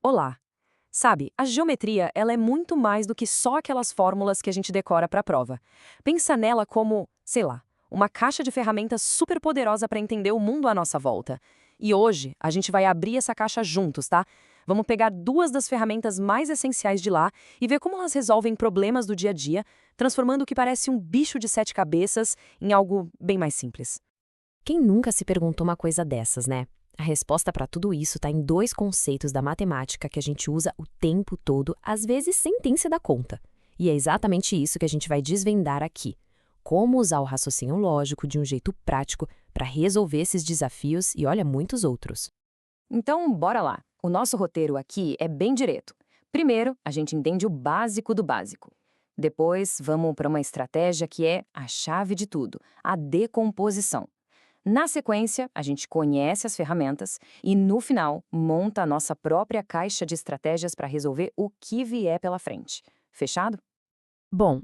Olá! Sabe, a geometria ela é muito mais do que só aquelas fórmulas que a gente decora para a prova. Pensa nela como, sei lá, uma caixa de ferramentas super poderosa para entender o mundo à nossa volta. E hoje a gente vai abrir essa caixa juntos, tá? Vamos pegar duas das ferramentas mais essenciais de lá e ver como elas resolvem problemas do dia a dia, transformando o que parece um bicho de sete cabeças em algo bem mais simples. Quem nunca se perguntou uma coisa dessas, né? A resposta para tudo isso está em dois conceitos da matemática que a gente usa o tempo todo, às vezes sem nem se dar conta. E é exatamente isso que a gente vai desvendar aqui. Como usar o raciocínio lógico de um jeito prático para resolver esses desafios e, olha, muitos outros. Então, bora lá. O nosso roteiro aqui é bem direto. Primeiro, a gente entende o básico do básico. Depois, vamos para uma estratégia que é a chave de tudo, a decomposição. Na sequência, a gente conhece as ferramentas e, no final, monta a nossa própria caixa de estratégias para resolver o que vier pela frente. Fechado? Bom,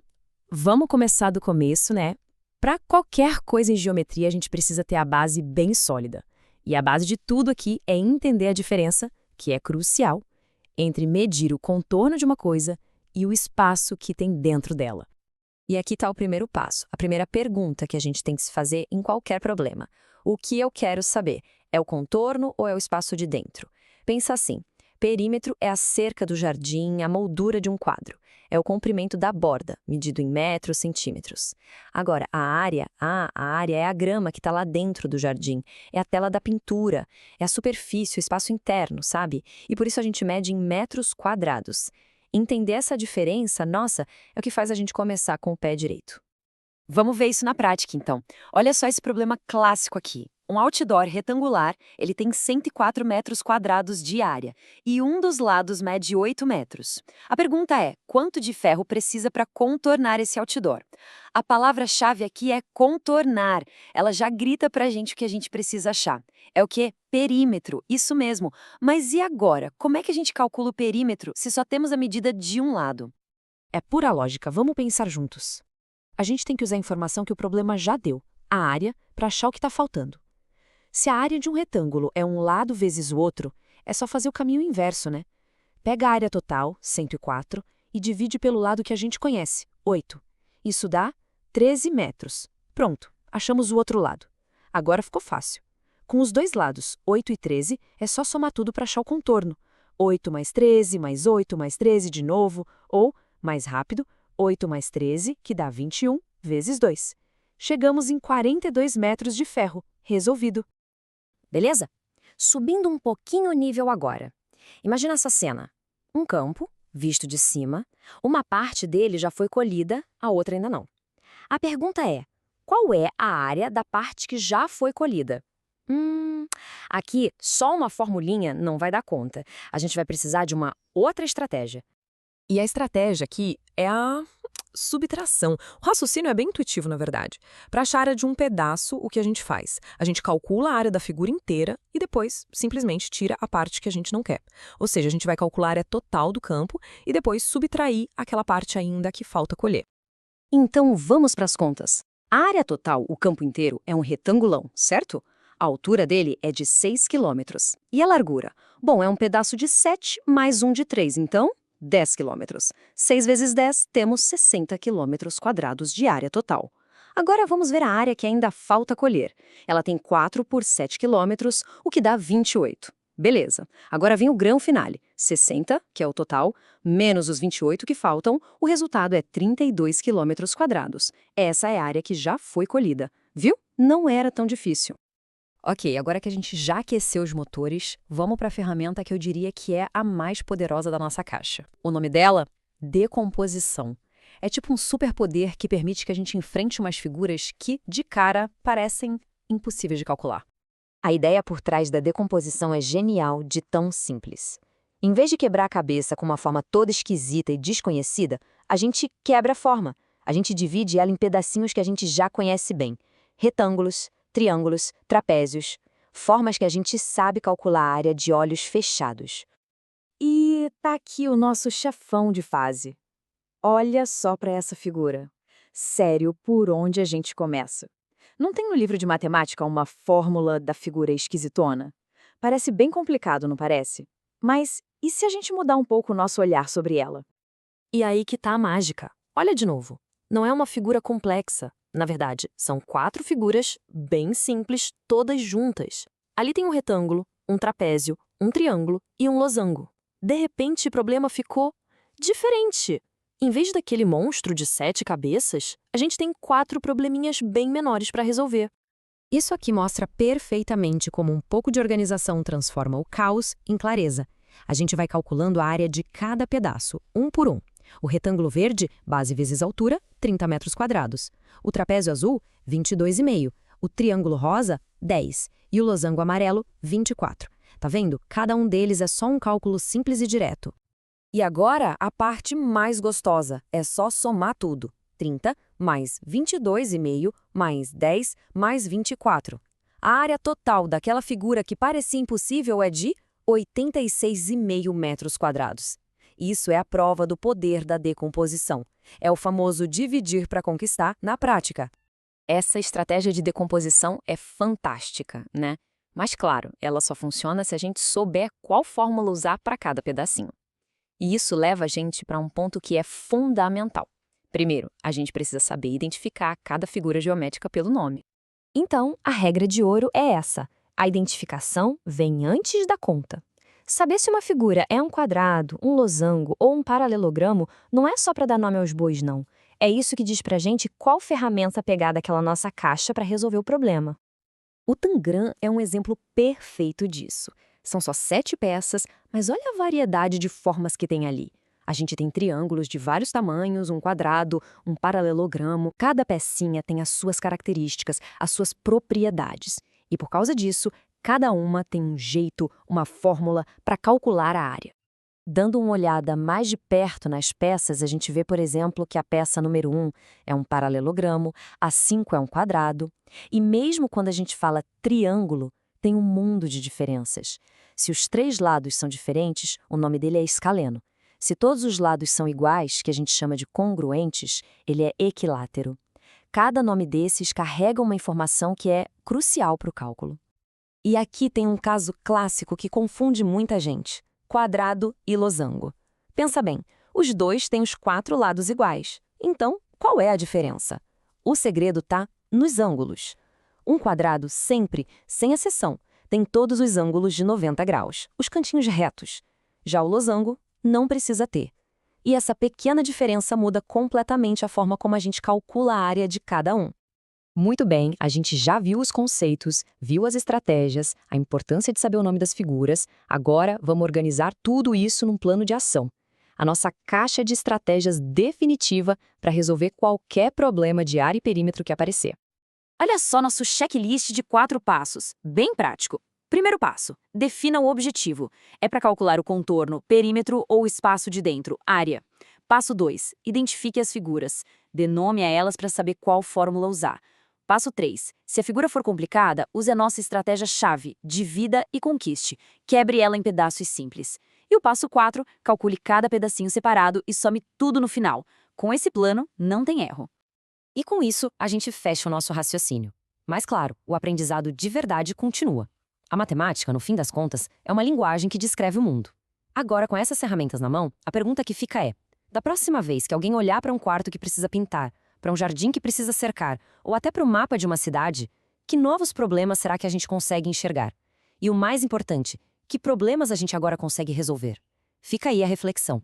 vamos começar do começo, né? Para qualquer coisa em geometria, a gente precisa ter a base bem sólida. E a base de tudo aqui é entender a diferença, que é crucial, entre medir o contorno de uma coisa e o espaço que tem dentro dela. E aqui está o primeiro passo, a primeira pergunta que a gente tem que se fazer em qualquer problema. O que eu quero saber? É o contorno ou é o espaço de dentro? Pensa assim, perímetro é a cerca do jardim, a moldura de um quadro. É o comprimento da borda, medido em metros, centímetros. Agora, a área é a grama que está lá dentro do jardim, é a tela da pintura, é a superfície, o espaço interno, sabe? E por isso a gente mede em metros quadrados. Entender essa diferença, nossa, é o que faz a gente começar com o pé direito. Vamos ver isso na prática, então. Olha só esse problema clássico aqui. Um outdoor retangular, ele tem 104 metros quadrados de área e um dos lados mede 8 metros. A pergunta é, quanto de ferro precisa para contornar esse outdoor? A palavra-chave aqui é contornar. Ela já grita para a gente o que a gente precisa achar. É o quê? Perímetro, isso mesmo. Mas e agora? Como é que a gente calcula o perímetro se só temos a medida de um lado? É pura lógica, vamos pensar juntos. A gente tem que usar a informação que o problema já deu, a área, para achar o que está faltando. Se a área de um retângulo é um lado vezes o outro, é só fazer o caminho inverso, né? Pega a área total, 104, e divide pelo lado que a gente conhece, 8. Isso dá 13 metros. Pronto, achamos o outro lado. Agora ficou fácil. Com os dois lados, 8 e 13, é só somar tudo para achar o contorno. 8 mais 13, mais 8, mais 13 de novo, ou, mais rápido, 8 mais 13, que dá 21, vezes 2. Chegamos em 42 metros de ferro. Resolvido. Beleza? Subindo um pouquinho o nível agora. Imagina essa cena. Um campo, visto de cima, uma parte dele já foi colhida, a outra ainda não. A pergunta é, qual é a área da parte que já foi colhida? Aqui só uma formulinha não vai dar conta. A gente vai precisar de uma outra estratégia. E a estratégia aqui é a subtração. O raciocínio é bem intuitivo, na verdade. Para achar a área de um pedaço, o que a gente faz? A gente calcula a área da figura inteira e depois simplesmente tira a parte que a gente não quer. Ou seja, a gente vai calcular a área total do campo e depois subtrair aquela parte ainda que falta colher. Então vamos para as contas. A área total, o campo inteiro, é um retangulão, certo? A altura dele é de 6 quilômetros. E a largura? Bom, é um pedaço de 7 mais um de 3, então 10 quilômetros. 6 vezes 10, temos 60 quilômetros quadrados de área total. Agora vamos ver a área que ainda falta colher. Ela tem 4 por 7 quilômetros, o que dá 28. Beleza. Agora vem o grão finale. 60, que é o total, menos os 28 que faltam, o resultado é 32 quilômetros quadrados. Essa é a área que já foi colhida. Viu? Não era tão difícil. Ok, agora que a gente já aqueceu os motores, vamos para a ferramenta que eu diria que é a mais poderosa da nossa caixa. O nome dela? Decomposição. É tipo um superpoder que permite que a gente enfrente umas figuras que, de cara, parecem impossíveis de calcular. A ideia por trás da decomposição é genial de tão simples. Em vez de quebrar a cabeça com uma forma toda esquisita e desconhecida, a gente quebra a forma. A gente divide ela em pedacinhos que a gente já conhece bem. Retângulos, triângulos, trapézios. Formas que a gente sabe calcular a área de olhos fechados. E tá aqui o nosso chefão de fase. Olha só para essa figura. Sério, por onde a gente começa? Não tem no livro de matemática uma fórmula da figura esquisitona? Parece bem complicado, não parece? Mas E se a gente mudar um pouco o nosso olhar sobre ela? E aí que tá a mágica. Olha de novo. Não é uma figura complexa. Na verdade, são 4 figuras bem simples, todas juntas. Ali tem um retângulo, um trapézio, um triângulo e um losango. De repente, o problema ficou diferente. Em vez daquele monstro de 7 cabeças, a gente tem 4 probleminhas bem menores para resolver. Isso aqui mostra perfeitamente como um pouco de organização transforma o caos em clareza. A gente vai calculando a área de cada pedaço, um por um. O retângulo verde, base vezes altura, 30 metros quadrados. O trapézio azul, 22,5. O triângulo rosa, 10. E o losango amarelo, 24. Tá vendo? Cada um deles é só um cálculo simples e direto. E agora, a parte mais gostosa. É só somar tudo. 30 mais 22,5 mais 10 mais 24. A área total daquela figura que parecia impossível é de 86,5 metros quadrados. Isso é a prova do poder da decomposição. É o famoso dividir para conquistar na prática. Essa estratégia de decomposição é fantástica, né? Mas claro, ela só funciona se a gente souber qual fórmula usar para cada pedacinho. E isso leva a gente para um ponto que é fundamental. Primeiro, a gente precisa saber identificar cada figura geométrica pelo nome. Então, a regra de ouro é essa. A identificação vem antes da conta. Saber se uma figura é um quadrado, um losango ou um paralelogramo não é só para dar nome aos bois, não. É isso que diz pra gente qual ferramenta pegar daquela nossa caixa para resolver o problema. O Tangram é um exemplo perfeito disso. São só 7 peças, mas olha a variedade de formas que tem ali. A gente tem triângulos de vários tamanhos, um quadrado, um paralelogramo. Cada pecinha tem as suas características, as suas propriedades. E por causa disso, cada uma tem um jeito, uma fórmula para calcular a área. Dando uma olhada mais de perto nas peças, a gente vê, por exemplo, que a peça número 1 é um paralelogramo, a 5 é um quadrado. E mesmo quando a gente fala triângulo, tem um mundo de diferenças. Se os 3 lados são diferentes, o nome dele é escaleno. Se todos os lados são iguais, que a gente chama de congruentes, ele é equilátero. Cada nome desses carrega uma informação que é crucial para o cálculo. E aqui tem um caso clássico que confunde muita gente: quadrado e losango. Pensa bem, os dois têm os 4 lados iguais. Então, qual é a diferença? O segredo está nos ângulos. Um quadrado sempre, sem exceção, tem todos os ângulos de 90 graus, os cantinhos retos. Já o losango não precisa ter. E essa pequena diferença muda completamente a forma como a gente calcula a área de cada um. Muito bem, a gente já viu os conceitos, viu as estratégias, a importância de saber o nome das figuras. Agora, vamos organizar tudo isso num plano de ação. A nossa caixa de estratégias definitiva para resolver qualquer problema de área e perímetro que aparecer. Olha só nosso checklist de 4 passos, bem prático. Primeiro passo, defina o objetivo. É para calcular o contorno, perímetro ou espaço de dentro, área. Passo 2, identifique as figuras. Dê nome a elas para saber qual fórmula usar. Passo 3, se a figura for complicada, use a nossa estratégia-chave, divida e conquiste. Quebre ela em pedaços simples. E o passo 4, calcule cada pedacinho separado e some tudo no final. Com esse plano, não tem erro. E com isso, a gente fecha o nosso raciocínio. Mas claro, o aprendizado de verdade continua. A matemática, no fim das contas, é uma linguagem que descreve o mundo. Agora, com essas ferramentas na mão, a pergunta que fica é: da próxima vez que alguém olhar para um quarto que precisa pintar, para um jardim que precisa cercar, ou até para o mapa de uma cidade, que novos problemas será que a gente consegue enxergar? E o mais importante, que problemas a gente agora consegue resolver? Fica aí a reflexão.